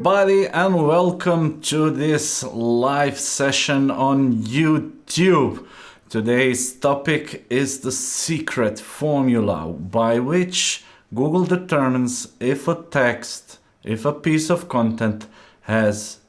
Everybody, and welcome to this live session on YouTube. Today's topic is the secret formula by which Google determines if a text, if a piece of content has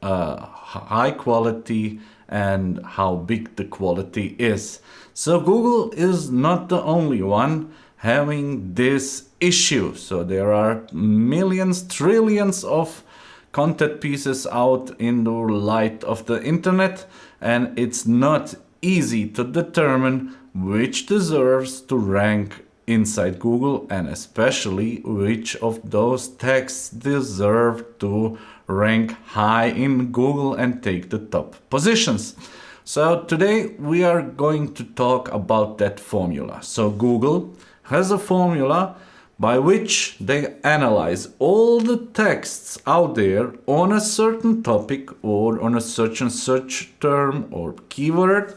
a high quality and how big the quality is. So Google is not the only one having this issue. So there are millions, trillions of content pieces out in the light of the internet, and it's not easy to determine which deserves to rank inside Google, and especially which of those texts deserve to rank high in Google and take the top positions. So today we are going to talk about that formula. So Google has a formula by which they analyze all the texts out there on a certain topic or on a search and search term or keyword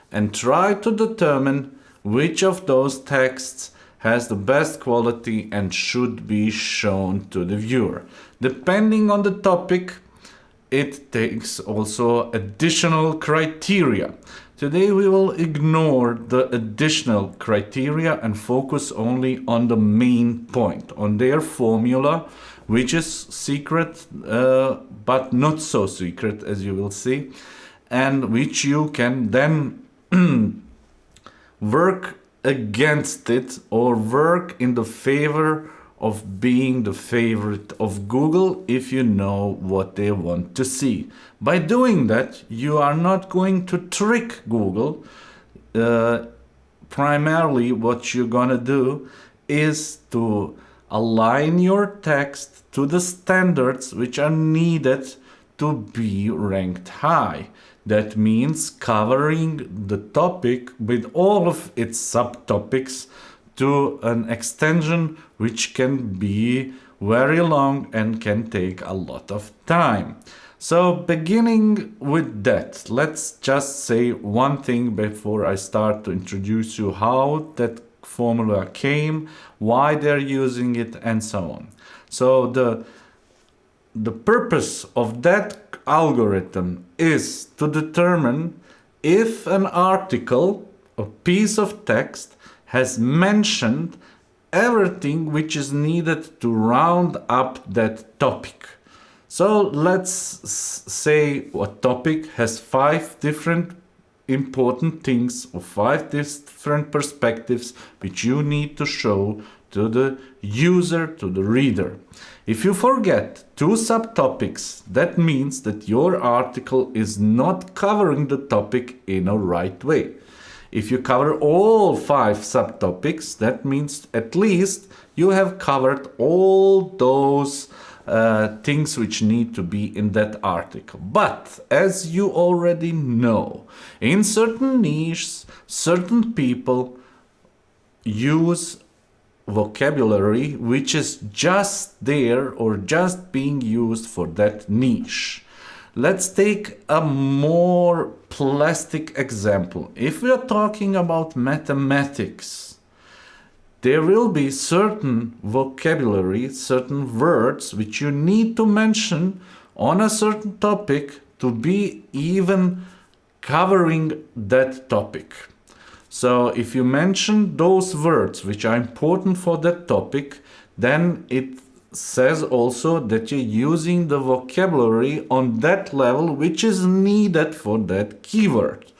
and try to determine which of those texts has the best quality and should be shown to the viewer. Depending on the topic, it takes also additional criteria. Today we will ignore the additional criteria and focus only on the main point, on their formula, which is secret, but not so secret, as you will see, and which you can then work against it or work in the favor of being the favorite of Google if you know what they want to see. By doing that, you are not going to trick Google. Primarily, what you're gonna do is to align your text to the standards which are needed to be ranked high. That means covering the topic with all of its subtopics to an extension which can be very long and can take a lot of time. So beginning with that, let's just say one thing before I start to introduce you how that formula came, why they're using it, and so on. So the purpose of that algorithm is to determine if an article, a piece of text, has mentioned everything which is needed to round up that topic. So let's say a topic has 5 different important things or 5 different perspectives which you need to show to the user, to the reader. If you forget 2 subtopics, that means that your article is not covering the topic in a right way. If you cover all 5 subtopics, that means at least you have covered all those things which need to be in that article. But as you already know, in certain niches, certain people use vocabulary which is just there or just being used for that niche. Let's take a more plastic example. If we are talking about mathematics, there will be certain vocabulary, certain words which you need to mention on a certain topic to be even covering that topic. So if you mention those words which are important for that topic, then it says also that you're using the vocabulary on that level which is needed for that keyword.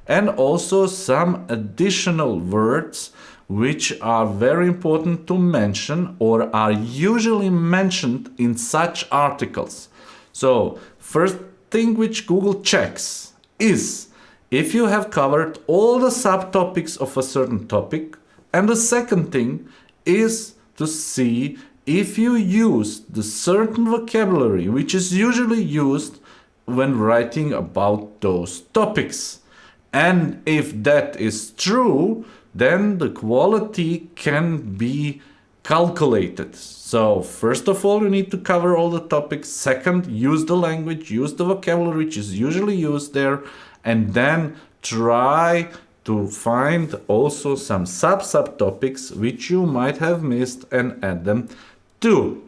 And also some additional words which are very important to mention or are usually mentioned in such articles. So first thing which Google checks is if you have covered all the subtopics of a certain topic, and the second thing is to see if you use the certain vocabulary which is usually used when writing about those topics. And if that is true, then the quality can be calculated. So first of all, you need to cover all the topics. Second, use the language, use the vocabulary which is usually used there, and then try to find also some subtopics which you might have missed and add them too.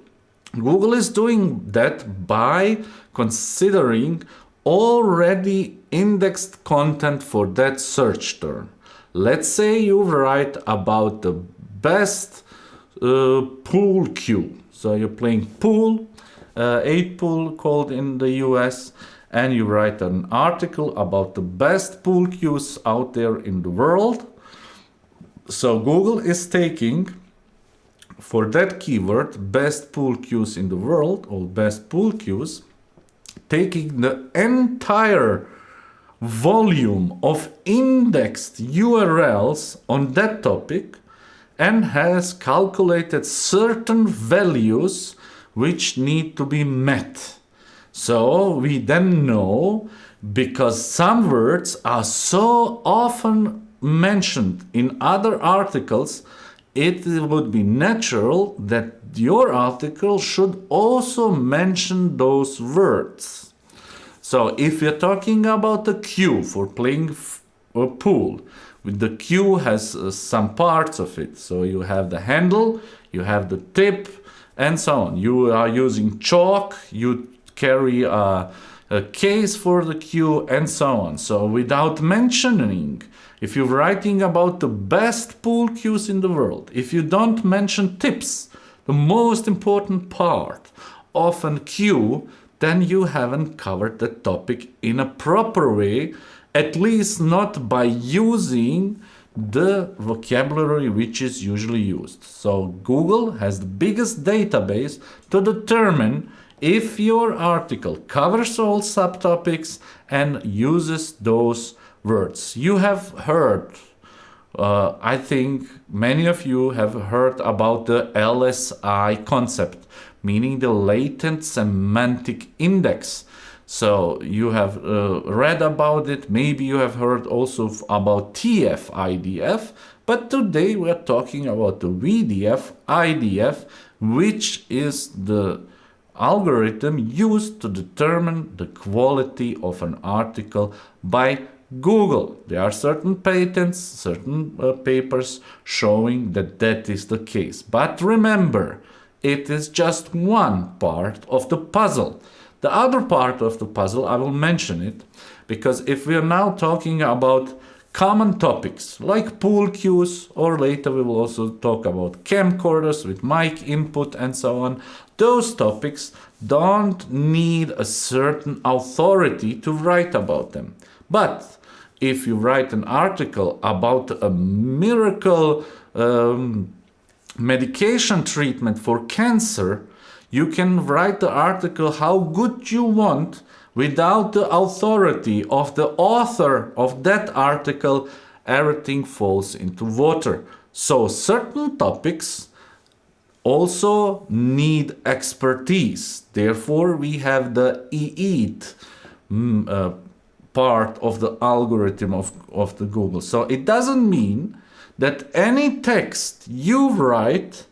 Google is doing that by considering already indexed content for that search term. Let's say you write about the best pool cue. So you're playing pool, 8-pool called in the US, and you write an article about the best pool cues out there in the world. So Google is taking, for that keyword, best pool cues in the world, or best pool cues, taking the entire volume of indexed URLs on that topic and has calculated certain values which need to be met. So we then know, because some words are so often mentioned in other articles, it would be natural that your article should also mention those words. So if you're talking about a cue for playing a pool, the cue has some parts of it. So you have the handle, you have the tip, and so on. You are using chalk, you carry a case for the cue, and so on. So without mentioning, if you're writing about the best pool cues in the world, if you don't mention tips, the most important part of a cue, then you haven't covered the topic in a proper way, at least not by using the vocabulary which is usually used. So Google has the biggest database to determine if your article covers all subtopics and uses those words. You have heard, I think many of you have heard about the LSI concept, meaning the latent semantic index. So you have read about it, maybe you have heard also about TF IDF, but today we are talking about the WDF IDF, which is the algorithm used to determine the quality of an article by Google. There are certain patents, certain papers showing that that is the case. But remember, it is just one part of the puzzle. The other part of the puzzle, I will mention it, because if we are now talking about common topics like pool cues, or later we will also talk about camcorders with mic input and so on, those topics don't need a certain authority to write about them. But if you write an article about a miracle medication treatment for cancer, you can write the article how good you want without the authority of the author of that article. Everything falls into water. So certain topics also need expertise. Therefore, we have the EET part of the algorithm of the Google. So it doesn't mean that any text you write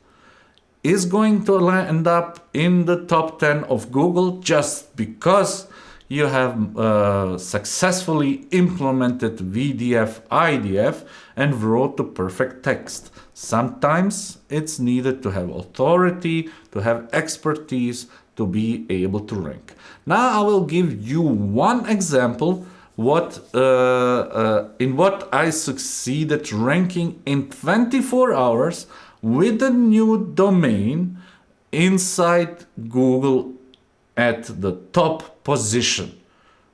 is going to end up in the top 10 of Google just because you have successfully implemented WDF IDF and wrote the perfect text. Sometimes it's needed to have authority, to have expertise, to be able to rank. Now I will give you one example in what I succeeded ranking in 24 hours with a new domain inside Google at the top position.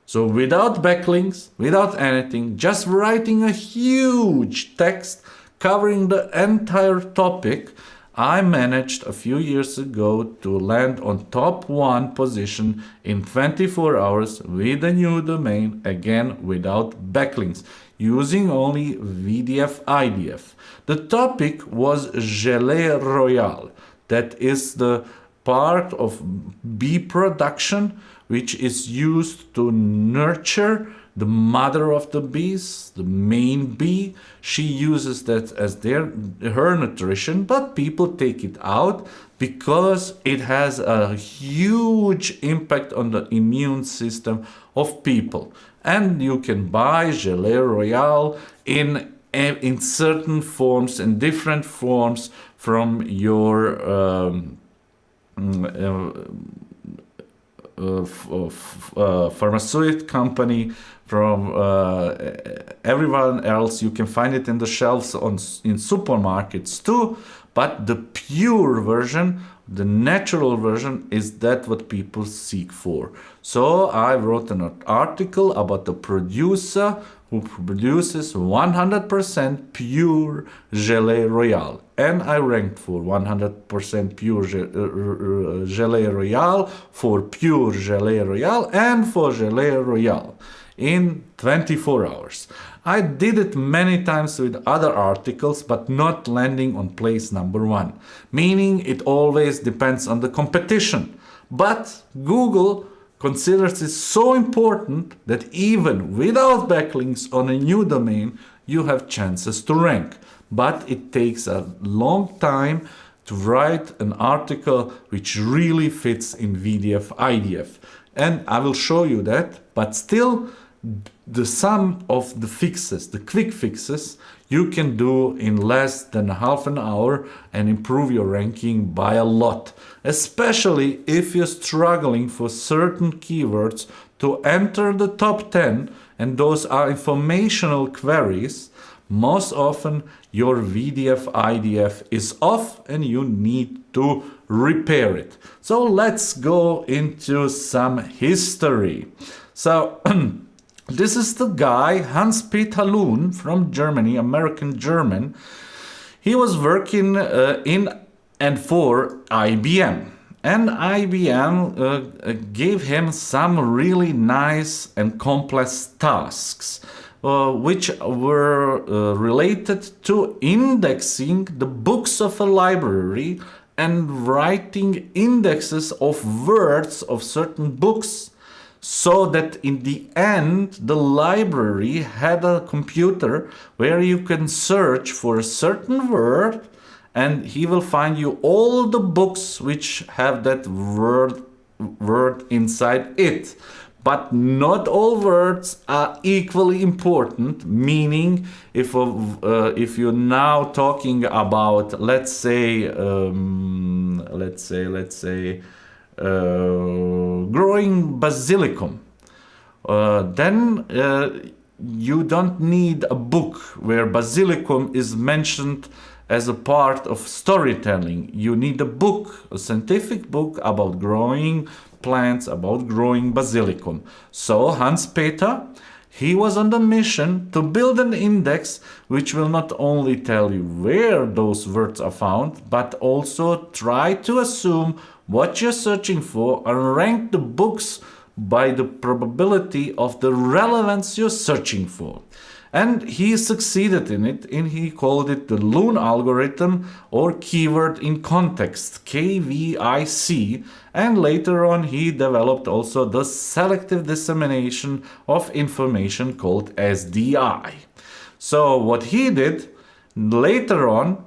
So without backlinks, without anything, just writing a huge text covering the entire topic, I managed a few years ago to land on top 1 position in 24 hours with a new domain, again without backlinks, using only WDF IDF. The topic was Gelée Royale. That is the part of bee production which is used to nurture the mother of the bees, the main bee. She uses that as her nutrition, but people take it out because it has a huge impact on the immune system of people. And you can buy Gelée Royale in certain forms, in different forms from your pharmaceutical company, from everyone else. You can find it in the shelves in supermarkets too, but the pure version, the natural version, is that what people seek for. So I wrote an article about the producer who produces 100% pure Gelée Royale. And I ranked for 100% pure Gelée Royale, for pure Gelée Royale, and for Gelée Royale in 24 hours. I did it many times with other articles, but not landing on place number 1, meaning it always depends on the competition. But Google considers it so important that even without backlinks on a new domain, you have chances to rank. But it takes a long time to write an article which really fits in WDF IDF. And I will show you that, but still, the sum of the fixes, the quick fixes, you can do in less than half an hour and improve your ranking by a lot. Especially if you're struggling for certain keywords to enter the top 10, and those are informational queries. Most often your WDF IDF is off and you need to repair it. So let's go into some history. So this is the guy, Hans-Peter Lohn from Germany, American German. He was working in and for IBM. And IBM gave him some really nice and complex tasks, which were related to indexing the books of a library and writing indexes of words of certain books, so that in the end the library had a computer where you can search for a certain word and he will find you all the books which have that word inside it. But not all words are equally important, meaning if you're now talking about, let's say growing basilicum, then you don't need a book where basilicum is mentioned as a part of storytelling. You need a book, a scientific book about growing plants, about growing basilicum. So Hans-Peter, he was on the mission to build an index which will not only tell you where those words are found, but also try to assume what you're searching for and rank the books by the probability of the relevance you're searching for. And he succeeded in it, and he called it the Lohn algorithm, or keyword in context, KVIC. And later on he developed also the selective dissemination of information called SDI. So what he did later on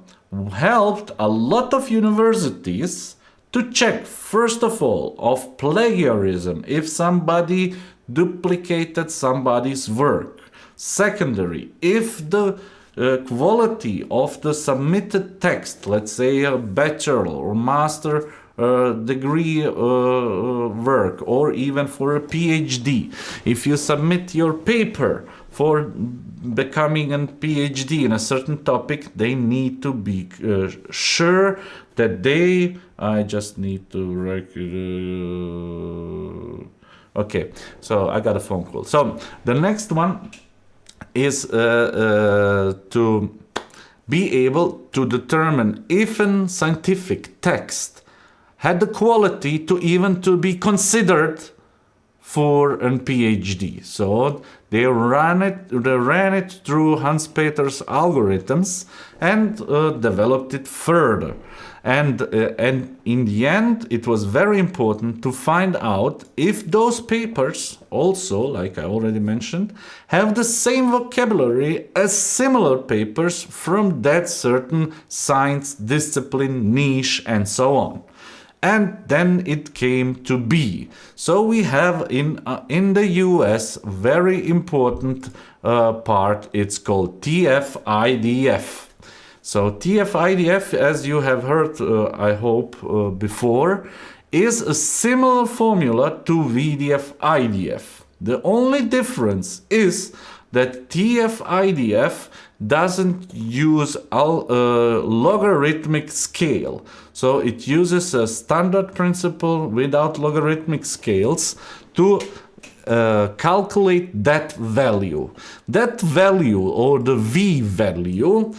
helped a lot of universities to check, first of all, of plagiarism, if somebody duplicated somebody's work. Secondary, if the quality of the submitted text, let's say a bachelor or master degree work, or even for a PhD, if you submit your paper for becoming a PhD in a certain topic, they need to be sure that they, I just need to okay, so I got a phone call. So the next one is to be able to determine if a scientific text had the quality to even to be considered for a PhD. So they ran it through Hans-Peter's algorithms and developed it further. And in the end, it was very important to find out if those papers also, like I already mentioned, have the same vocabulary as similar papers from that certain science discipline, niche, and so on. And then it came to be. So we have in the US very important part. It's called TF-IDF. So TF-IDF, as you have heard, I hope, before, is a similar formula to WDF-IDF. The only difference is that TF-IDF doesn't use a logarithmic scale. So it uses a standard principle without logarithmic scales to calculate that value. That value, or the V value,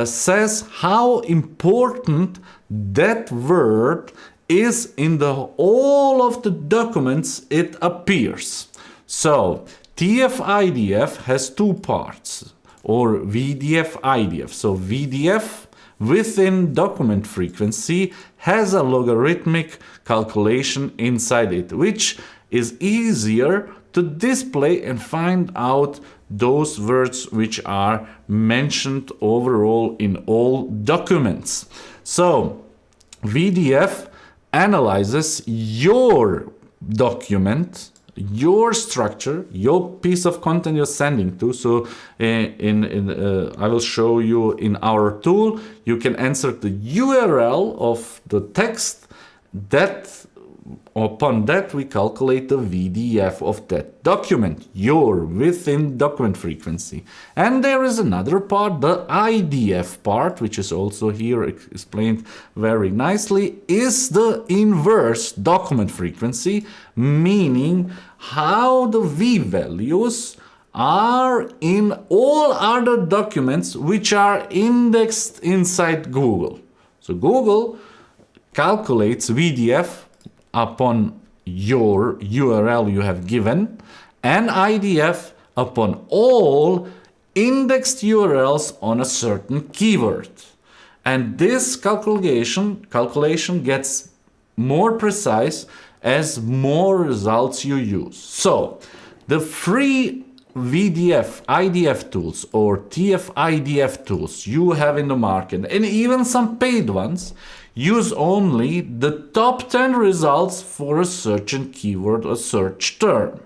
says how important that word is in all of the documents it appears. So TF-IDF has two parts, or WDF-IDF. So WDF within document frequency has a logarithmic calculation inside it, which is easier to display and find out those words which are mentioned overall in all documents. So WDF analyzes your document, your structure, your piece of content you're sending to. So I will show you in our tool, you can enter the URL of the text. That upon that we calculate the WDF of that document, your within document frequency. And there is another part, the IDF part, which is also here explained very nicely, is the inverse document frequency, meaning how the V values are in all other documents which are indexed inside Google. So Google calculates WDF upon your URL you have given, and IDF upon all indexed URLs on a certain keyword. And this calculation gets more precise as more results you use. So the free WDF IDF tools or TF-IDF tools you have in the market, and even some paid ones, use only the top 10 results for a certain keyword or search term,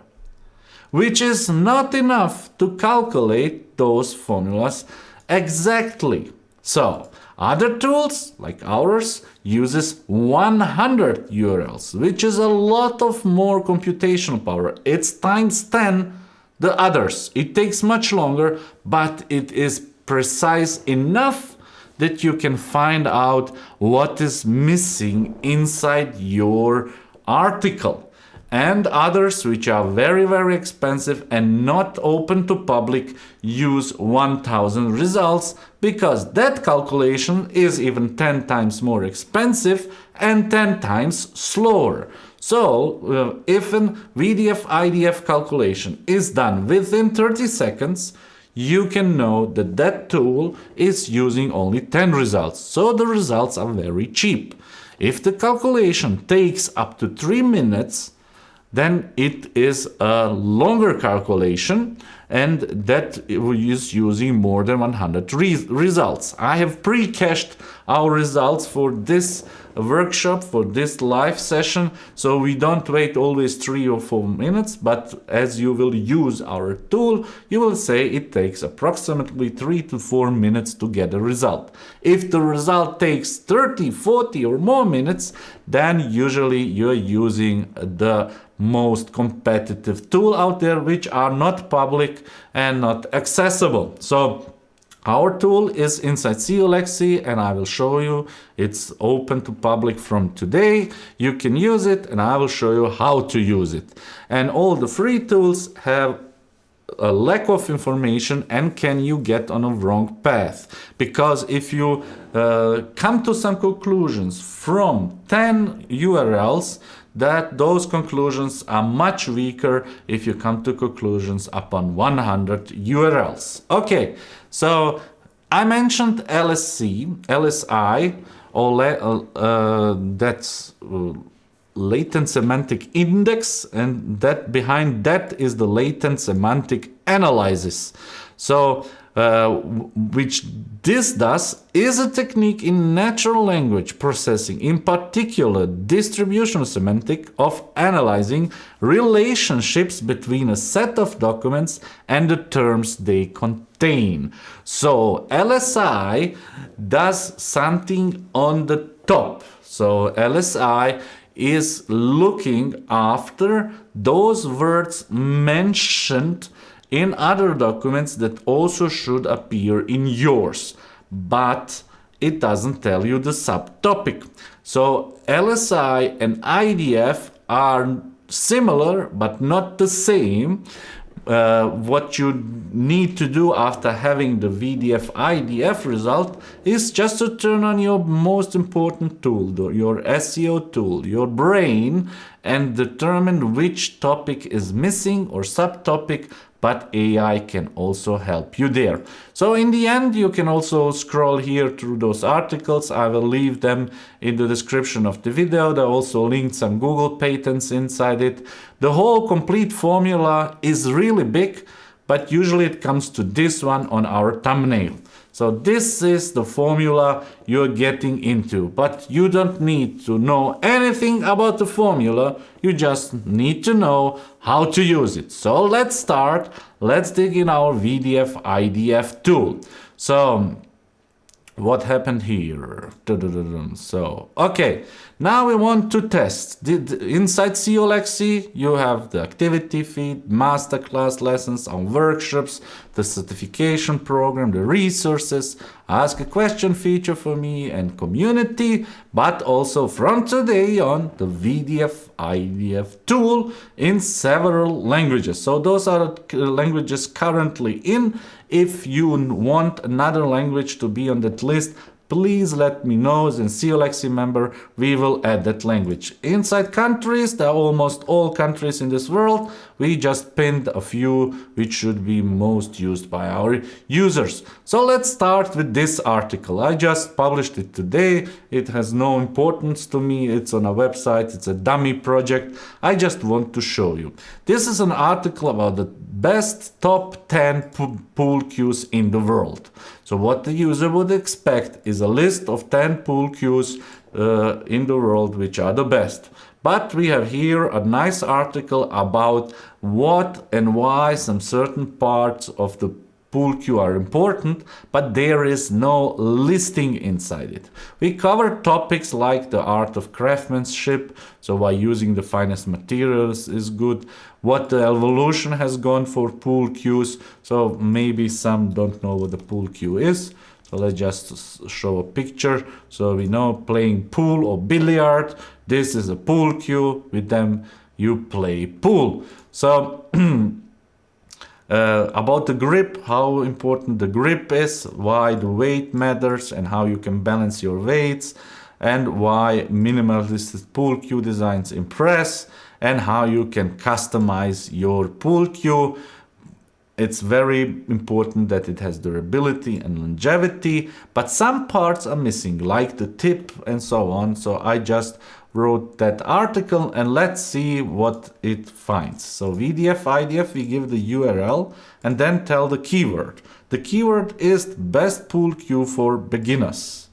which is not enough to calculate those formulas exactly. So other tools like ours uses 100 URLs, which is a lot of more computational power. It's times 10 the others. It takes much longer, but it is precise enough that you can find out what is missing inside your article. And others, which are very, very expensive and not open to public, use 1000 results, because that calculation is even 10 times more expensive and 10 times slower. So if an WDF IDF calculation is done within 30 seconds, you can know that that tool is using only 10 results. So the results are very cheap. If the calculation takes up to 3 minutes, then it is a longer calculation, and that is using more than 100 results. I have pre-cached our results for this workshop, for this live session, so we don't wait always 3 or 4 minutes, but as you will use our tool, you will say it takes approximately 3 to 4 minutes to get a result. If the result takes 30, 40 or more minutes, then usually you're using the most competitive tool out there, which are not public and not accessible. So our tool is inside SEOLAXY, and I will show you. It's open to public from today. You can use it, and I will show you how to use it. And all the free tools have a lack of information and can you get on a wrong path. Because if you come to some conclusions from 10 URLs, that those conclusions are much weaker if you come to conclusions upon 100 URLs. Okay, so I mentioned LSI, or that's latent semantic index, and that behind that is the latent semantic analysis. So which this does is a technique in natural language processing, in particular distribution semantic of analyzing relationships between a set of documents and the terms they contain. So LSI does something on the top. So LSI is looking after those words mentioned in other documents that also should appear in yours, but it doesn't tell you the subtopic. So LSI and IDF are similar but not the same. What you need to do after having the WDF IDF result is just to turn on your most important tool, your SEO tool, your brain, and determine which topic is missing or subtopic, but AI can also help you there. So in the end, you can also scroll here through those articles. I will leave them in the description of the video. There are also linked some Google patents inside it. The whole complete formula is really big, but usually it comes to this one on our thumbnail. So this is the formula you're getting into, but you don't need to know anything about the formula. You just need to know how to use it. So let's start. Let's dig in our WDF IDF tool. So what happened here? So, okay, now we want to test. Inside SEOLAXY, you have the activity feed, masterclass lessons, our workshops, the certification program, the resources, ask a question feature for me, and community, but also from today on, the WDF IDF tool in several languages. So those are the languages currently in. If you want another language to be on that list, please let me know. As a SEOLAXY member, we will add that language. Inside countries, there are almost all countries in this world. We just pinned a few which should be most used by our users. So let's start with this article. I just published it today. It has no importance to me. It's on a website. It's a dummy project. I just want to show you. This is an article about the best top 10 pool cues in the world. So what the user would expect is a list of 10 pool cues in the world which are the best. But we have here a nice article about what and why some certain parts of the pool cue are important, but there is no listing inside it. We cover topics like the art of craftsmanship, so why using the finest materials is good, what the evolution has gone for pool cues, so maybe some don't know what the pool cue is. So let's just show a picture so we know playing pool or billiard. This is a pool cue. With them you play pool. So about the grip, how important the grip is, why the weight matters and how you can balance your weights, and why minimalist pool cue designs impress, and how you can customize your pool cue. It's very important that it has durability and longevity, but some parts are missing, like the tip and so on. So I just wrote that article and let's see what it finds. So WDF IDF, we give the URL and then tell the keyword. The keyword is best pool cue for beginners,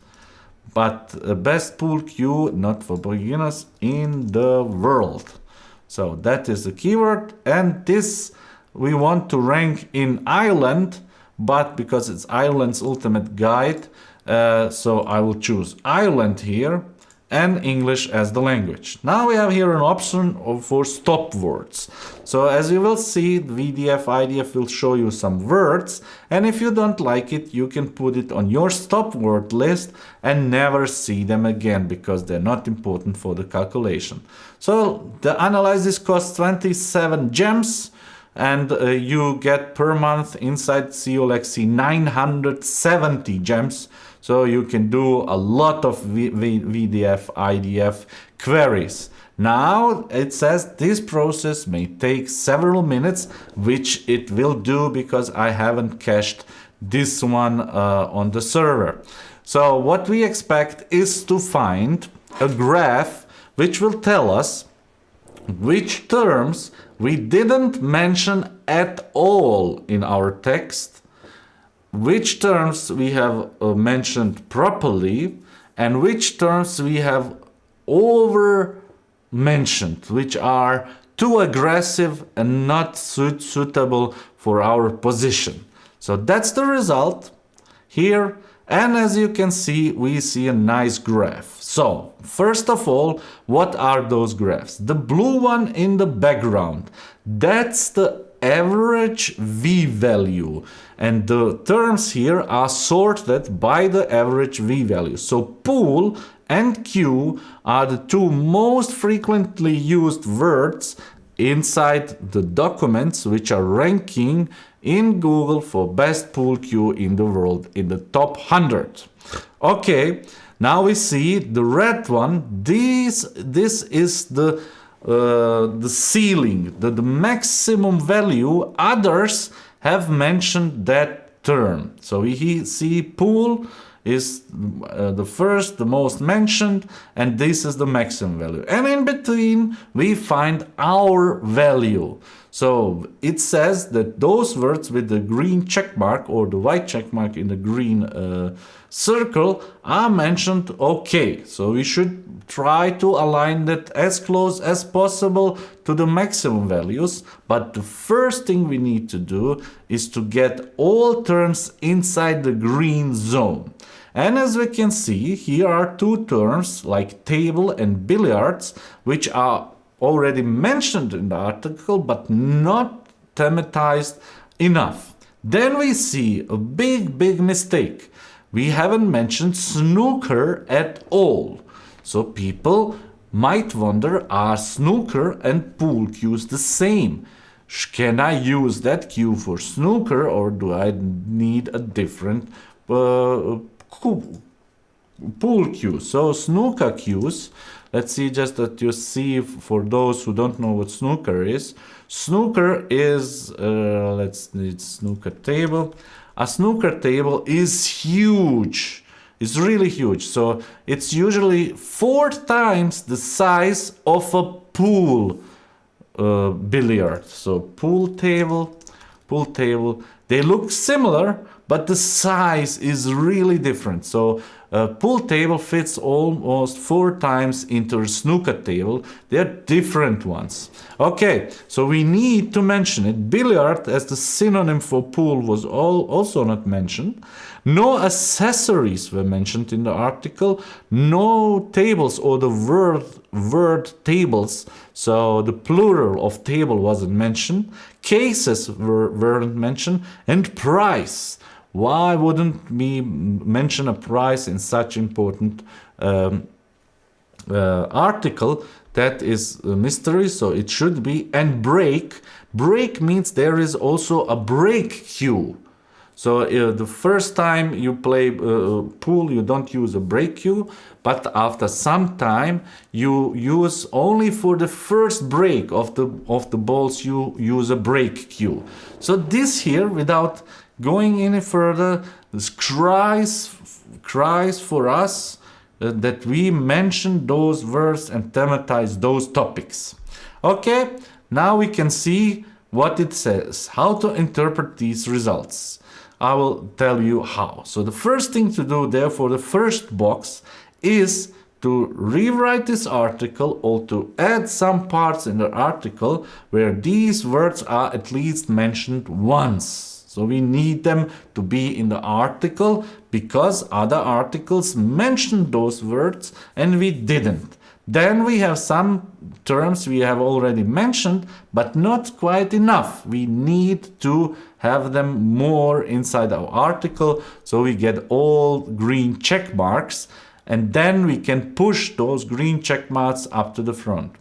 but best pool cue not for beginners in the world. So that is the keyword, and this we want to rank in Ireland, but because it's Ireland's ultimate guide, so I will choose Ireland here and English as the language. Now we have here an option for stop words. So as you will see, WDF IDF will show you some words, and if you don't like it, you can put it on your stop word list and never see them again because they're not important for the calculation. So the analysis costs 27 gems. And you get per month inside SEOLAXY 970 gems. So you can do a lot of WDF IDF queries. Now it says this process may take several minutes, which it will do because I haven't cached this one on the server. So what we expect is to find a graph which will tell us which terms we didn't mention at all in our text which terms we have mentioned properly and which terms we have over mentioned, which are too aggressive and not suitable for our position. So that's the result here. And as you can see, we see a nice graph. So first of all, what are those graphs? The blue one in the background, that's the average V value. And the terms here are sorted by the average V value. So pool and Q are the two most frequently used words inside the documents which are ranking in Google for best pool cue in the world in the top 100. Okay, now we see the red one. This is the ceiling, the maximum value. Others have mentioned that term. So we see pool is the first, the most mentioned, and this is the maximum value. And in between, we find our value. So it says that those words with the green check mark or the white check mark in the green circle are mentioned okay. So we should try to align that as close as possible to the maximum values. But the first thing we need to do is to get all terms inside the green zone. And as we can see, here are two terms like table and billiards, which are already mentioned in the article, but not thematized enough. Then we see a big mistake. We haven't mentioned snooker at all. So people might wonder, are snooker and pool cues the same? Can I use that cue for snooker, or do I need a different pool cue? So snooker cues, let's see just that you see for those who don't know what snooker is. Snooker is, let's need snooker table. A snooker table is huge. It's really huge. So it's usually 4 times the size of a pool billiard. So pool table, they look similar, but the size is really different. So a pool table fits almost 4 times into a snooker table. They're different ones. Okay, so we need to mention it. Billiard as the synonym for pool was also not mentioned. No accessories were mentioned in the article. No tables or the word tables. So the plural of table wasn't mentioned. Cases weren't mentioned. And price. Why wouldn't we mention a price in such important article? That is a mystery, so it should be. And break. Break means there is also a break cue. So the first time you play pool, you don't use a break cue, but after some time you use only for the first break of the balls you use a break cue. So this here, without going any further, this cries for us that we mention those words and thematize those topics. Okay, now we can see what it says, how to interpret these results. I will tell you how. So the first thing to do there for the first box is to rewrite this article or to add some parts in the article where these words are at least mentioned once. So we need them to be in the article because other articles mentioned those words and we didn't. Then we have some terms we have already mentioned, but not quite enough. We need to have them more inside our article so we get all green check marks, and then we can push those green check marks up to the front.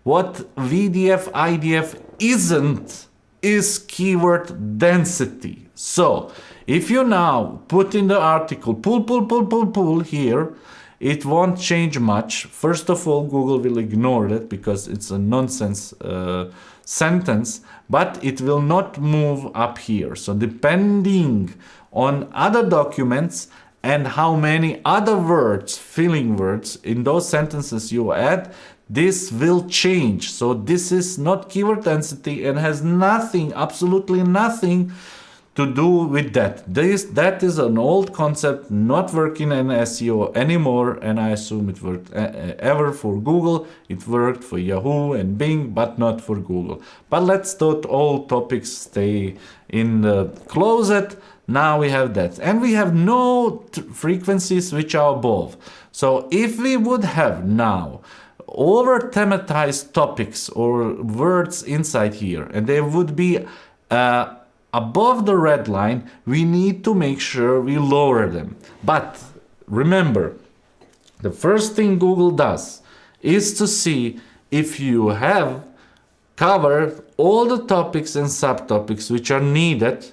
What WDF IDF isn't is keyword density. So if you now put in the article pull here, it won't change much. First of all, Google will ignore that because it's a nonsense sentence, but it will not move up here. So depending on other documents and how many other words, filling words in those sentences you add, this will change. So this is not keyword density and has nothing, absolutely nothing to do with that. That is an old concept, not working in SEO anymore, and I assume it worked ever for Google. It worked for Yahoo and Bing, but not for Google. But let's not all topics stay in the closet. Now we have that, and we have no frequencies which are above. So if we would have now over thematized topics or words inside here, and they would be above the red line, we need to make sure we lower them. But remember, the first thing Google does is to see if you have covered all the topics and subtopics which are needed,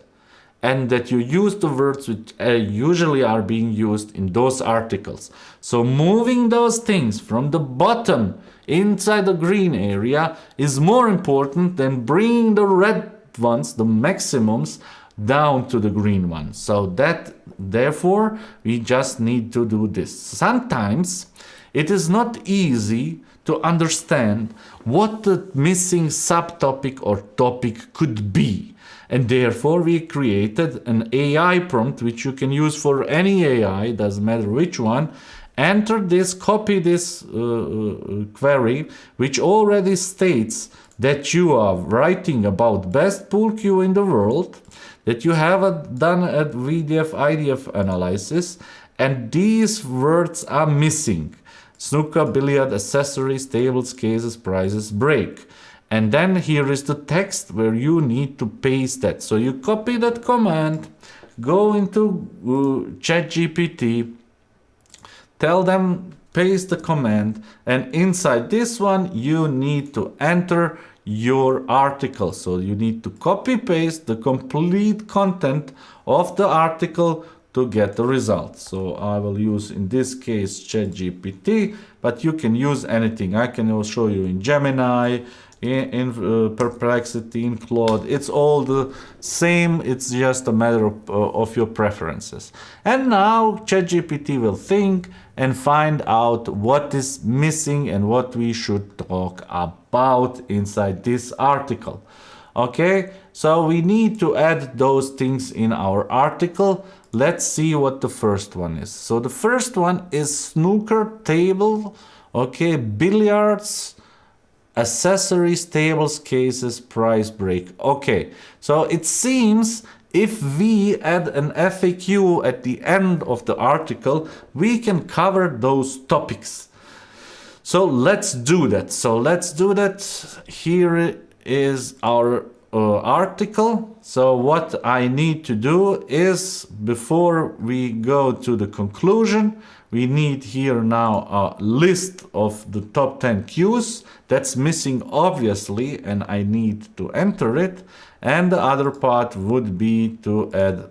and that you use the words which usually are being used in those articles. So moving those things from the bottom inside the green area is more important than bringing the red ones, the maximums, down to the green ones. So that, therefore, we just need to do this. Sometimes it is not easy to understand what the missing subtopic or topic could be. And therefore we created an AI prompt which you can use for any AI, doesn't matter which one. Enter this, copy this query, which already states that you are writing about best pool cue in the world, that you have done a WDF IDF analysis, and these words are missing. Snooker, billiard, accessories, tables, cases, prizes, break. And then here is the text where you need to paste that. So you copy that command, go into ChatGPT, tell them paste the command, and inside this one you need to enter your article. So you need to copy paste the complete content of the article to get the results. So I will use in this case ChatGPT, but you can use anything. I can also show you in Gemini, in Perplexity, in Claude. It's all the same. It's just a matter of your preferences. And now ChatGPT will think and find out what is missing and what we should talk about inside this article. Okay, so we need to add those things in our article. Let's see what the first one is. So the first one is snooker, table, okay, billiards, accessories, tables, cases, price break. Okay, so it seems if we add an FAQ at the end of the article, we can cover those topics. So let's do that. Here is our article. So what I need to do is, before we go to the conclusion, we need here now a list of the top 10 cues. That's missing obviously, and I need to enter it. And the other part would be to add,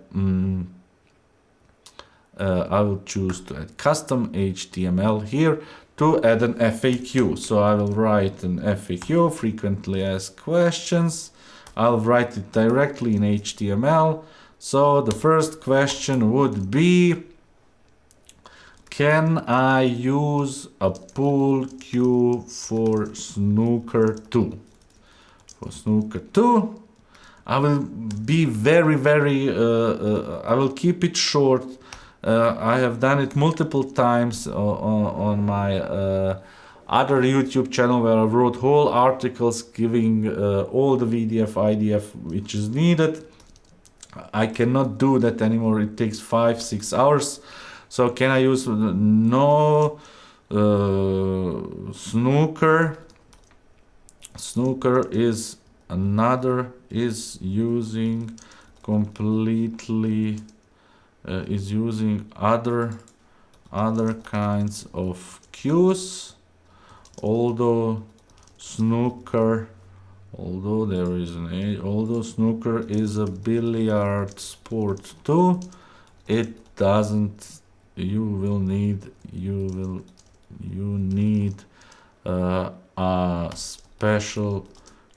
I will choose to add custom HTML here to add an FAQ. So I will write an FAQ, frequently asked questions. I'll write it directly in HTML. So the first question would be, can I use a pool cue for snooker 2? For snooker 2, I will be very, I will keep it short. I have done it multiple times on my other YouTube channel where I wrote whole articles giving all the WDF IDF which is needed. I cannot do that anymore. It takes 5-6 hours. So can I use no snooker? Snooker is another, is using completely, is using other kinds of cues. Although snooker, although snooker is a billiard sport too, it doesn't. You need a special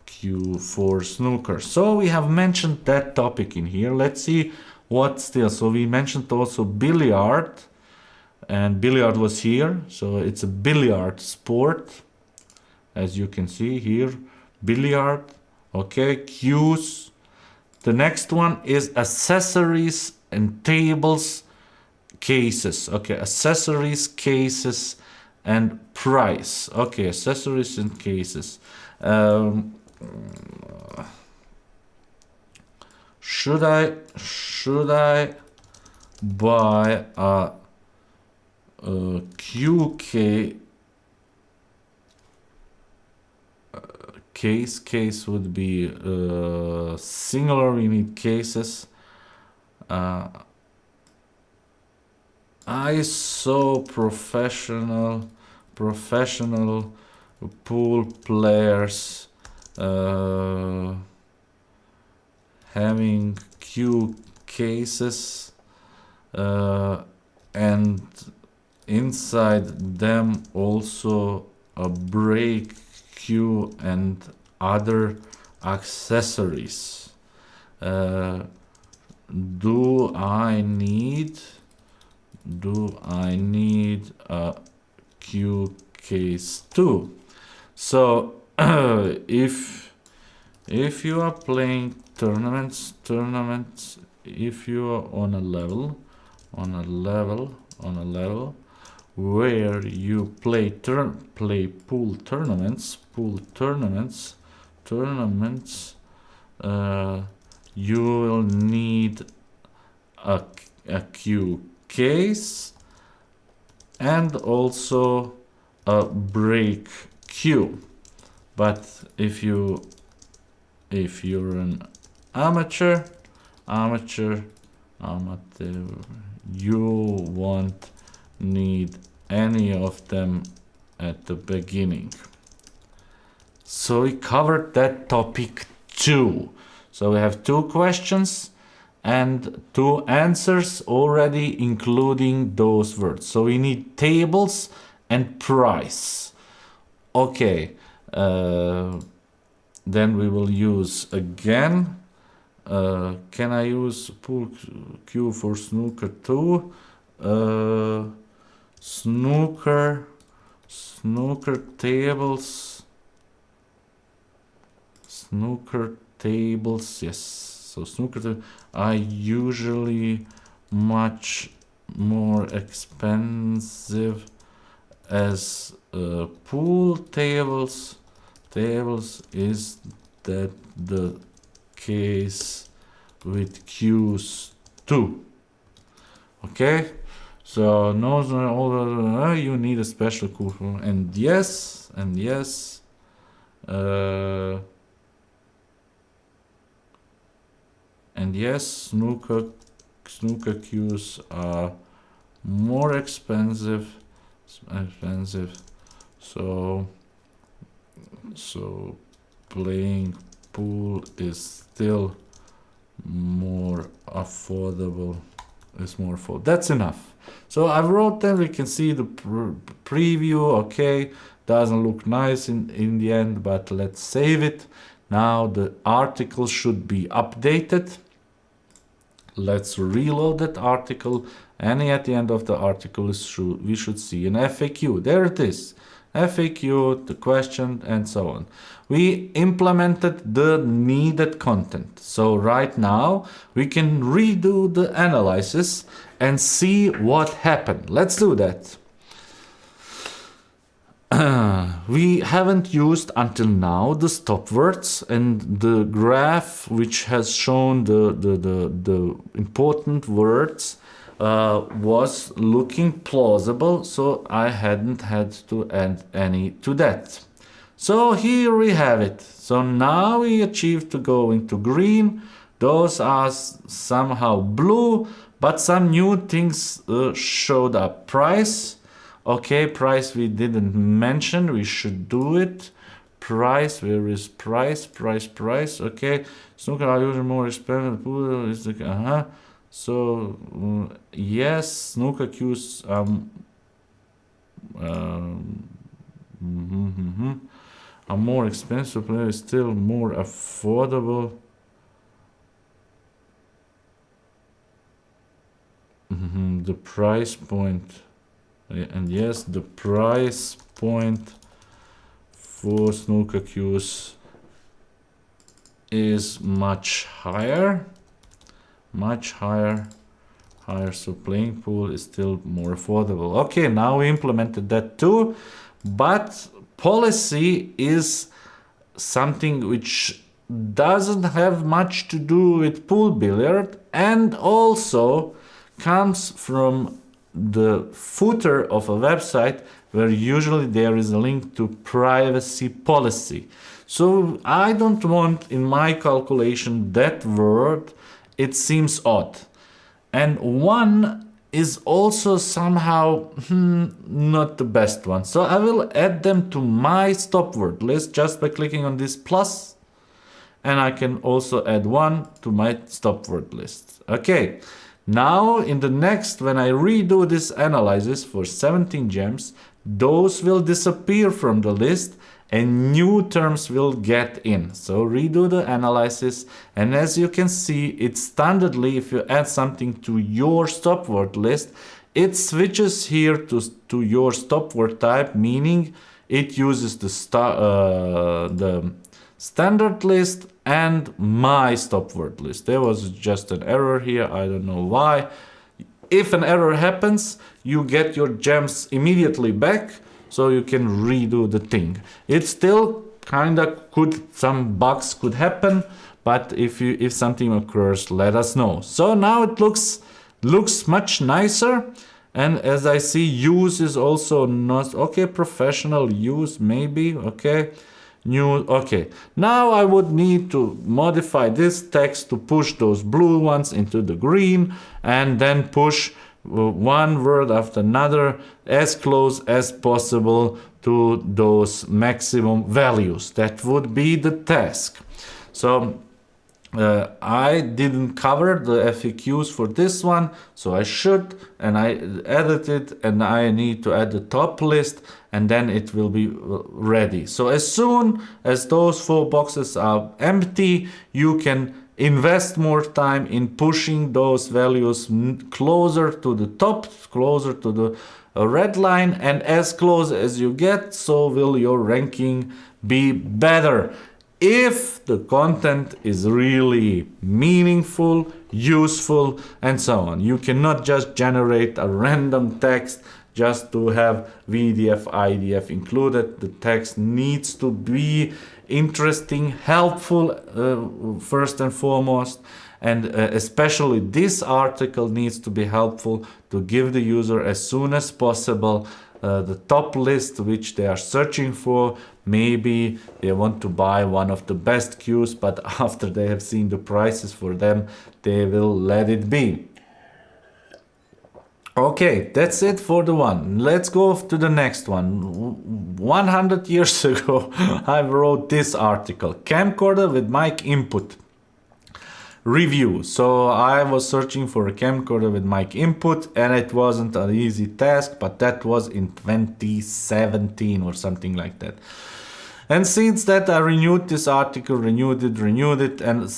cue for snooker. So we have mentioned that topic in here. Let's see what still. So we mentioned also billiard, and billiard was here. So it's a billiard sport, as you can see here. Billiard, okay, cues. The next one is accessories and tables cases. Okay, accessories, cases, and price. Okay, accessories and cases. Should I buy a QK case would be singular, we need cases. I saw professional pool players having Q cases and inside them also a break Q and other accessories. Do I need a Q case too? So if you are playing tournaments, if you are on a level where you play pool tournaments, you will need a Q case and also a break Q. But if you're an amateur, you won't need any of them at the beginning. So we covered that topic too. So we have 2 questions and 2 answers already, including those words. So we need tables and price. Okay, then we will use again. Can I use pool Q for snooker too? Snooker tables, yes. So snooker are usually much more expensive as pool tables. Is that the case with Qs too? Okay, so no, you need a special coupon, and yes, snooker cues are more expensive. So playing pool is still more affordable. That's enough. So I wrote them. We can see the preview. Okay, doesn't look nice in the end, but let's save it. Now the article should be updated. Let's reload that article, and at the end of the article we should see an FAQ. There it is. FAQ, the question, and so on. We implemented the needed content. So right now we can redo the analysis and see what happened. Let's do that. We haven't used until now the stop words, and the graph which has shown the important words was looking plausible, so I hadn't had to add any to that. So here we have it. So now we achieved to go into green. Those are somehow blue, but some new things showed up. Price. Okay, price we didn't mention. We should do it. Price, where is price? Price. Okay, snooker are usually more expensive. Pool is the So yes, snooker cues are more expensive. Player is still more affordable. The price point. And yes, the price point for snooker cues is much higher, so playing pool is still more affordable. Okay, now we implemented that too, but policy is something which doesn't have much to do with pool billiard and also comes from the footer of a website where usually there is a link to privacy policy. So I don't want in my calculation that word. It seems odd. And one is also somehow not the best one. So I will add them to my stop word list just by clicking on this plus. And I can also add one to my stop word list. Okay. Now in the next, when I redo this analysis for 17 gems, those will disappear from the list and new terms will get in. So redo the analysis, and as you can see, it's standardly, if you add something to your stop word list, it switches here to your stop word type, meaning it uses the standard list and my stop word list. There was just an error here, I don't know why. If an error happens, you get your gems immediately back, so you can redo the thing. It still kinda some bugs could happen, but if something occurs, let us know. So now it looks much nicer, and as I see, use is also not okay. Professional use maybe okay. New, okay. Now I would need to modify this text to push those blue ones into the green, and then push one word after another as close as possible to those maximum values. That would be the task. So I didn't cover the FAQs for this one, so I should, and I added it, and I need to add the top list, and then it will be ready. So as soon as those 4 boxes are empty, you can invest more time in pushing those values closer to the top, closer to the red line, and as close as you get, so will your ranking be better. If the content is really meaningful, useful, and so on. You cannot just generate a random text just to have WDF IDF included. The text needs to be interesting, helpful first and foremost, and especially this article needs to be helpful to give the user as soon as possible the top list which they are searching for. Maybe they want to buy one of the best queues, but after they have seen the prices for them, they will let it be. Okay, that's it for the one. Let's go to the next one. 100 years ago, I wrote this article, Camcorder with mic input review. So I was searching for a camcorder with mic input, and it wasn't an easy task, but that was in 2017 or something like that. And since that, I renewed this article, renewed it, and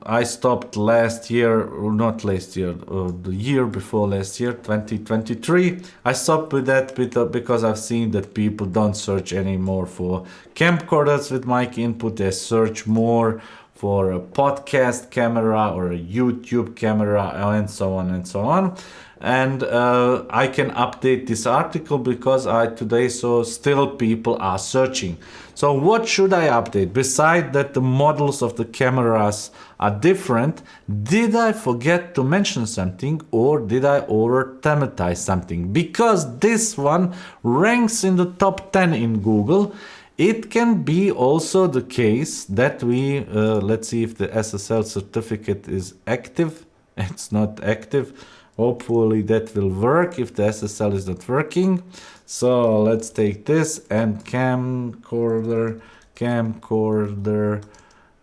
I stopped last year, or not last year, the year before last year, 2023. I stopped with that because I've seen that people don't search anymore for camcorders with mic input. They search more for a podcast camera or a YouTube camera, and so on and so on. And I can update this article because today saw still people are searching. So what should I update? Besides that the models of the cameras are different, did I forget to mention something, or did I over-thematize something? Because this one ranks in the top 10 in Google. It can be also the case that we, let's see if the SSL certificate is active. It's not active. Hopefully that will work if the SSL is not working. So let's take this and camcorder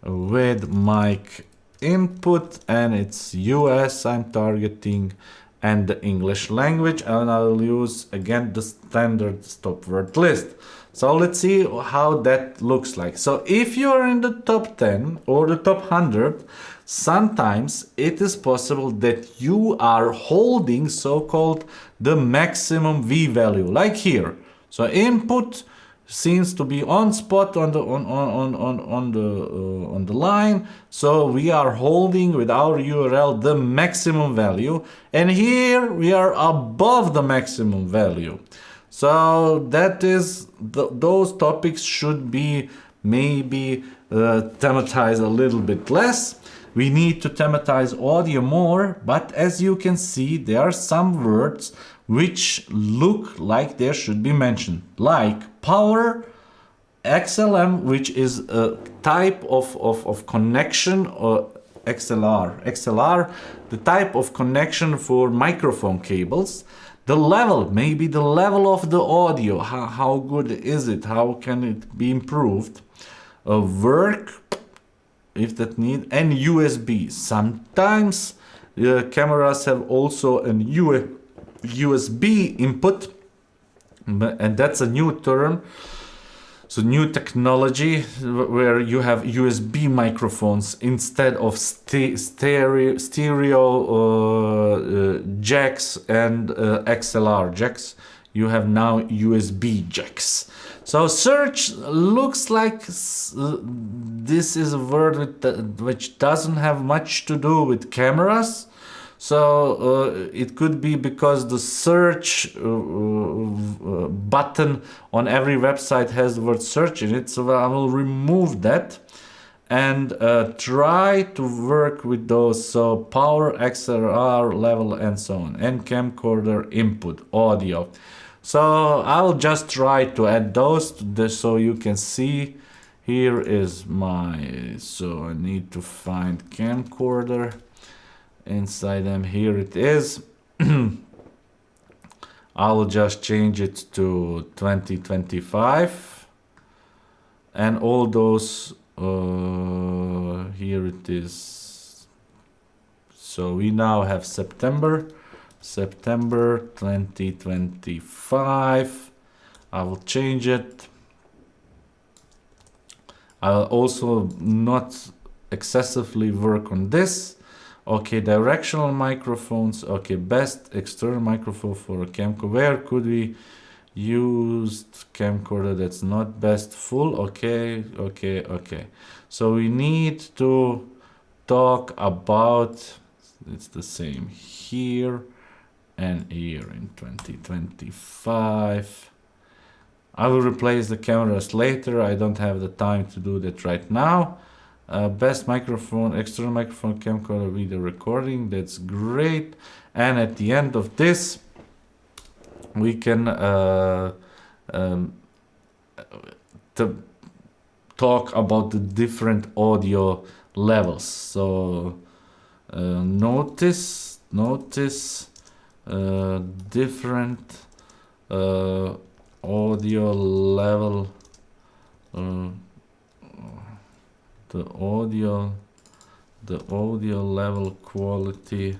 with mic input, and it's US I'm targeting, and the English language, and I'll use again the standard stop word list. So let's see how that looks like. So if you are in the top 10 or the top 100, sometimes it is possible that you are holding so-called the maximum V value, like here. So input seems to be on spot on the on the line. So we are holding with our URL the maximum value, and here we are above the maximum value. So that is those topics should be maybe thematized a little bit less. We need to thematize audio more, but as you can see, there are some words which look like they should be mentioned, like power, XLM, which is a type of connection, or XLR, the type of connection for microphone cables. The level, maybe the level of the audio, how good is it, how can it be improved. Work, if that need, and USB. Sometimes cameras have also an USB input, and that's a new term. So new technology where you have USB microphones instead of stereo jacks and XLR jacks. You have now USB jacks. So search looks like this is a word which doesn't have much to do with cameras. So it could be because the search button on every website has the word search in it. So I will remove that and try to work with those. So power, XLR level, and so on, and camcorder input audio. So I will just try to add those to this so you can see. Here is my, so I need to find camcorder. Inside them, here it is. I'll just change it to 2025, and all those here it is. So we now have September 2025. I will change it. I'll also not excessively work on this. Okay, directional microphones. Okay, best external microphone for a camcorder. Where could we use camcorder that's not best full? Okay. So we need to talk about, it's the same here and here in 2025. I will replace the cameras later. I don't have the time to do that right now. Best microphone, external microphone, camcorder, video recording. That's great. And at the end of this, we can talk about the different audio levels. So notice different audio level. The audio level quality,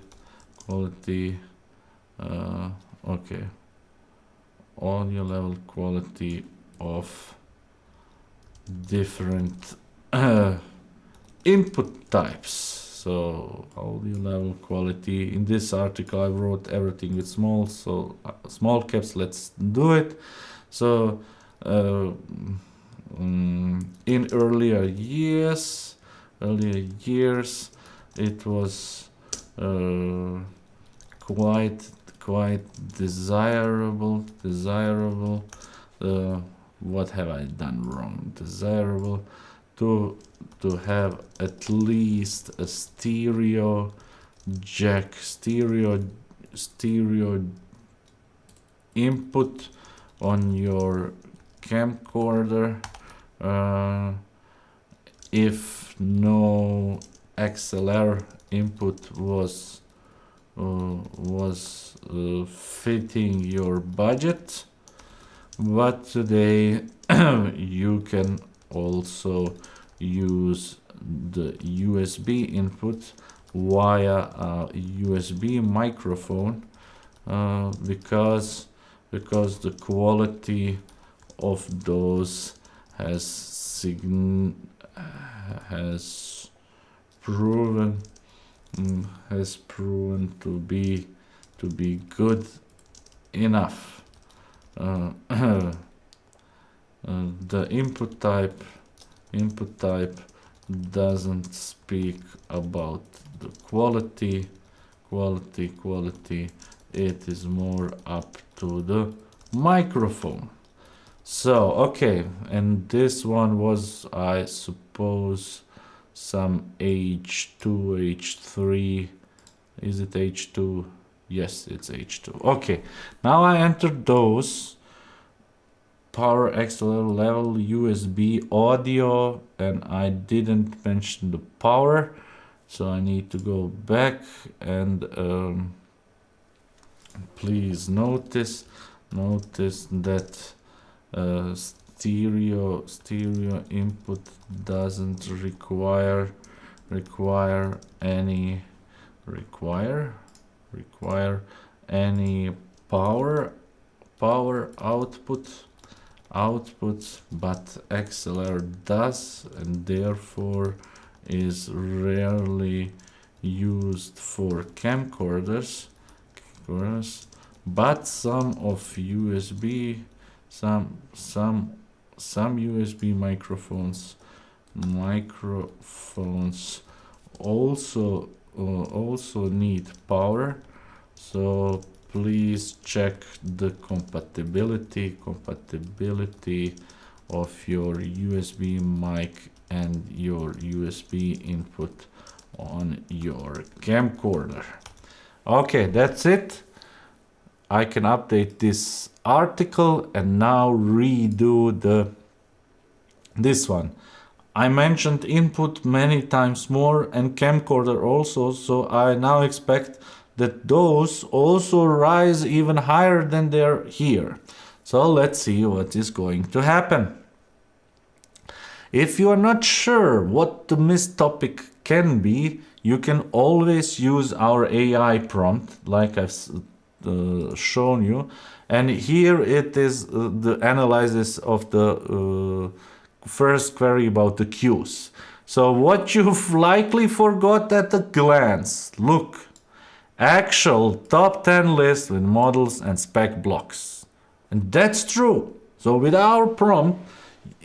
okay, audio level quality of different input types. So audio level quality, in this article I wrote everything with small, so small caps. Let's do it. So in earlier years it was quite desirable. What have I done wrong? Desirable to have at least a stereo jack, stereo input on your camcorder. If no XLR input was fitting your budget, but today you can also use the USB input via a USB microphone, because the quality of those has proven to be good enough. the input type doesn't speak about the quality. It is more up to the microphone. So okay, and this one was, I suppose, some H2, H3. Is it H2? Yes, it's H2. Okay, now I entered those. Power XLR level, USB audio, and I didn't mention the power, so I need to go back and please notice that stereo input doesn't require any power output, but XLR does, and therefore is rarely used for camcorders. But some USB microphones also need power, so please check the compatibility of your USB mic and your USB input on your camcorder. Okay, that's it. I can update this article and now redo this one. I mentioned input many times more and camcorder also, so I now expect that those also rise even higher than they're here. So let's see what is going to happen. If you are not sure what the missed topic can be, you can always use our AI prompt, like I've shown you. And here it is the analysis of the first query about the cues. So what you've likely forgot at a glance, look, actual top 10 list with models and spec blocks. And that's true. So with our prompt,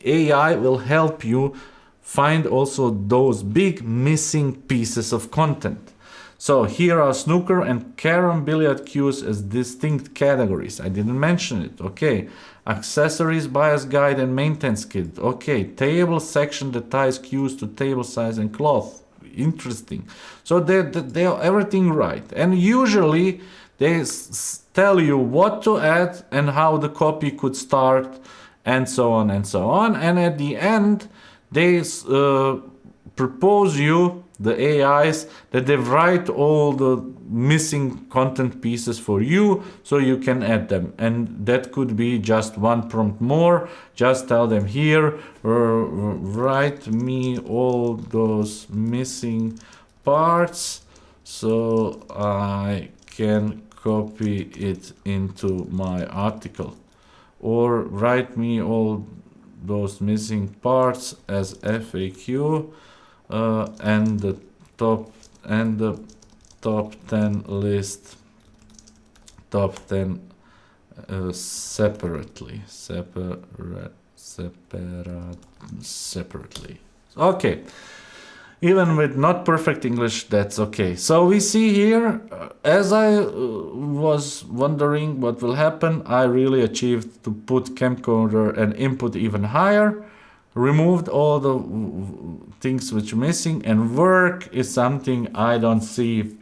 AI will help you find also those big missing pieces of content. So here are snooker and carom billiard cues as distinct categories. I didn't mention it. Okay. Accessories, bias guide and maintenance kit. Okay. Table section that ties cues to table size and cloth. Interesting. So they are everything right. And usually they tell you what to add and how the copy could start and so on and so on. And at the end, they propose you, the AIs, that they write all the missing content pieces for you so you can add them. And that could be just one prompt more. Just tell them here, write me all those missing parts so I can copy it into my article. Or write me all those missing parts as FAQ and the top 10 list, top 10 separately. Okay. Even with not perfect English, that's okay. So we see here, as I was wondering what will happen, I really achieved to put camcorder and input even higher, removed all the things which are missing, and work is something I don't see.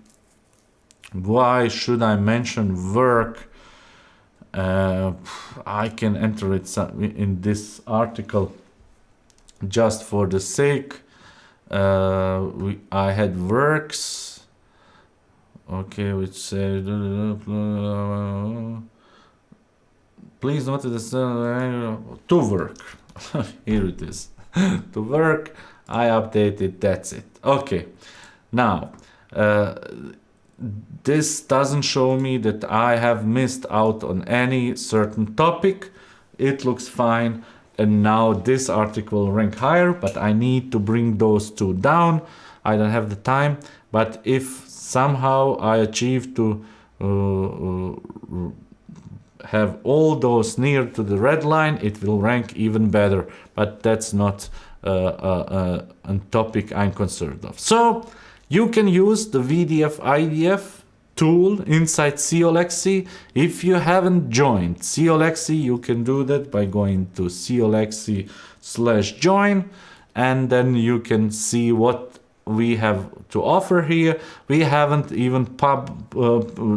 Why should I mention work? I can enter it in this article just for the sake. I had works, okay, which said please note this to work. Here it is. To work, I updated, that's it. Okay, now this doesn't show me that I have missed out on any certain topic. It looks fine. And now this article will rank higher, but I need to bring those two down. I don't have the time, but if somehow I achieve to have all those near to the red line, it will rank even better. But that's not a topic I'm concerned of. So you can use the WDF IDF tool inside SEOLAXY. If you haven't joined SEOLAXY, you can do that by going to SEOLAXY/join, and then you can see what we have to offer here. We haven't even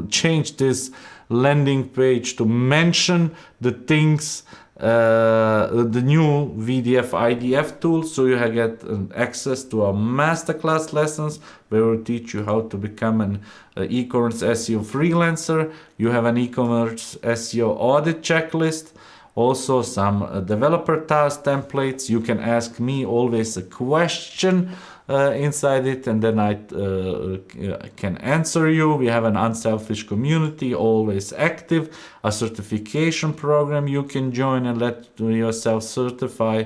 changed this landing page to mention the things, the new WDF IDF tool, so you get access to our masterclass lessons where we teach you how to become an e-commerce SEO freelancer. You have an e-commerce SEO audit checklist, also some developer task templates. You can ask me always a question inside it, and then I can answer you. We have an unselfish community, always active, a certification program you can join and let yourself certify.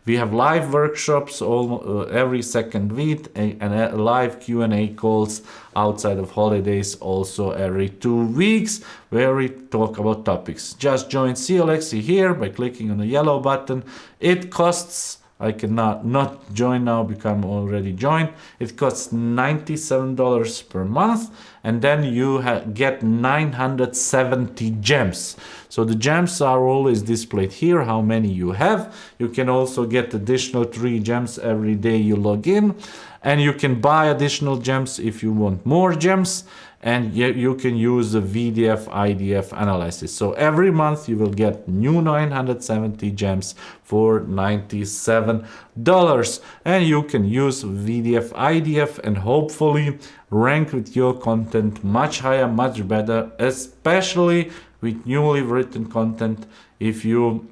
We have live workshops every second week, and live Q&A calls outside of holidays also every 2 weeks, where we talk about topics. Just join SEOLAXY here by clicking on the yellow button. It costs, I cannot not join now because I'm already joined. It costs $97 per month, and then you get 970 gems. So the gems are always displayed here, how many you have. You can also get additional 3 gems every day you log in, and you can buy additional gems if you want more gems, and you can use the WDF IDF analysis. So every month you will get new 970 gems for $97, and you can use WDF IDF and hopefully rank with your content much higher, much better, especially with newly written content if you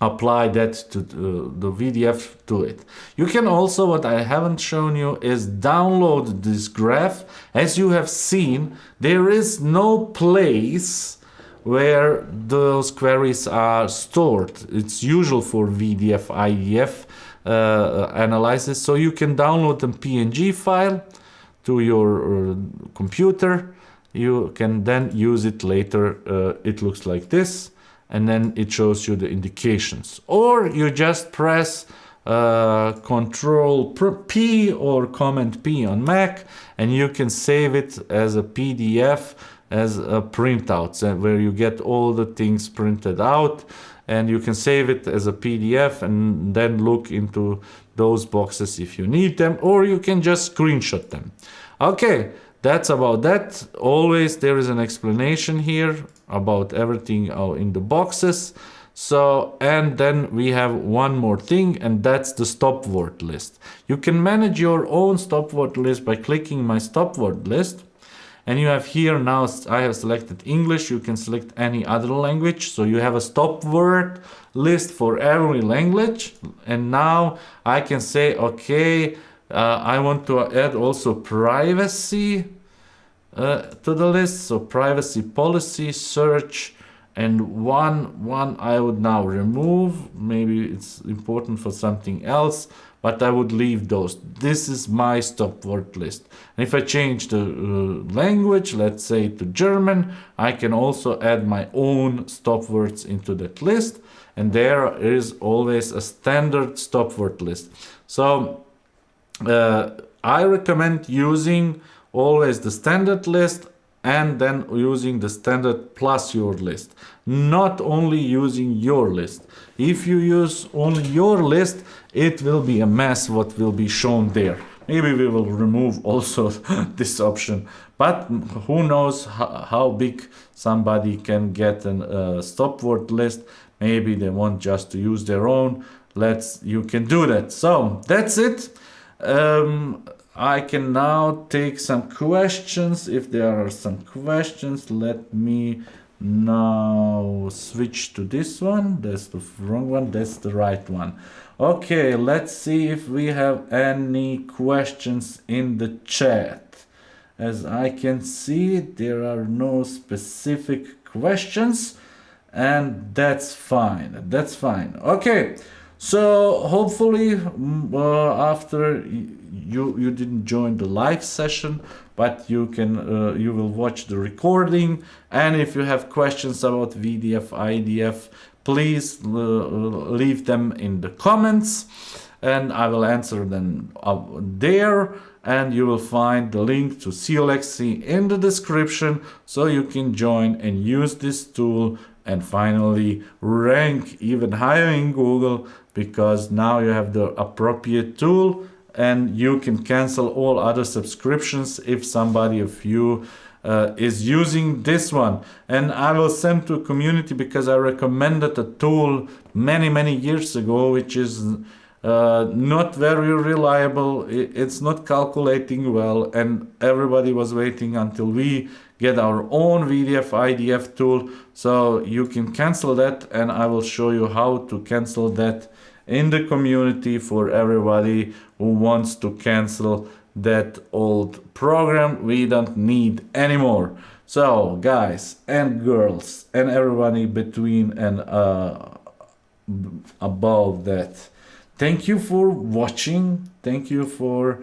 apply that to the WDF to it. You can also, what I haven't shown you, is download this graph. As you have seen, there is no place where those queries are stored. It's usual for WDF IDF analysis, so you can download a PNG file to your computer. You can then use it later. It looks like this, and then it shows you the indications. Or you just press Control P or Command P on Mac, and you can save it as a PDF, as a printout, where you get all the things printed out, and you can save it as a PDF and then look into those boxes if you need them, or you can just screenshot them. Okay, that's about that. Always there is an explanation here about everything in the boxes. So, and then we have one more thing, and that's the stop word list. You can manage your own stop word list by clicking my stop word list. And you have here now, I have selected English. You can select any other language. So you have a stop word list for every language. And now I can say, okay, I want to add also privacy to the list. So privacy policy, search, and one I would now remove. Maybe it's important for something else, but I would leave those. This is my stop word list. And if I change the language, let's say to German, I can also add my own stop words into that list. And there is always a standard stop word list. So I recommend using always the standard list, and then using the standard plus your list, not only using your list. If you use only your list, it will be a mess what will be shown there. Maybe we will remove also this option, but who knows how big somebody can get a stop word list. Maybe they want just to use their own. You can do that. So that's it. I can now take some questions. If there are some questions, let me now switch to this one. That's the wrong one, that's the right one. Okay, let's see if we have any questions in the chat. As I can see, there are no specific questions, and that's fine. That's fine. Okay. So hopefully after you didn't join the live session, but you can you will watch the recording. And if you have questions about WDF IDF, please leave them in the comments, and I will answer them there. And you will find the link to SEOLAXY in the description, so you can join and use this tool and finally rank even higher in Google, because now you have the appropriate tool and you can cancel all other subscriptions if somebody of you is using this one. And I will send to a community, because I recommended a tool many years ago, which is not very reliable. It's not calculating well, and everybody was waiting until we get our own WDF IDF tool. So you can cancel that, and I will show you how to cancel that in the community for everybody who wants to cancel that old program we don't need anymore. So guys and girls and everybody between and above that, thank you for watching. Thank you for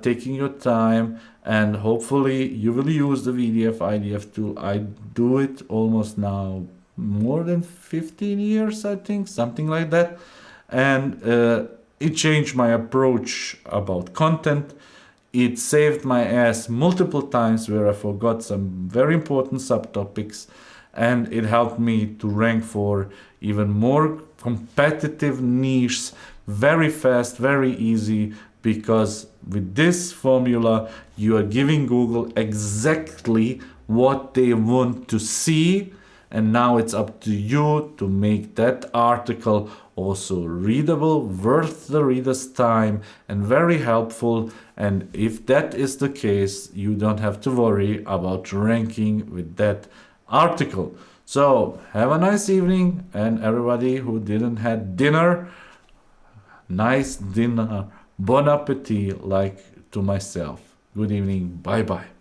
taking your time, and hopefully you will use the WDF IDF tool. I do it almost now more than 15 years, I think, something like that. And it changed my approach about content. It saved my ass multiple times where I forgot some very important subtopics, and it helped me to rank for even more competitive niches very fast, very easy, because with this formula you are giving Google exactly what they want to see, and now it's up to you to make that article also readable, worth the reader's time, and very helpful. And if that is the case, you don't have to worry about ranking with that article. So have a nice evening, and everybody who didn't have dinner, nice dinner, bon appetit, like to myself. Good evening, bye bye.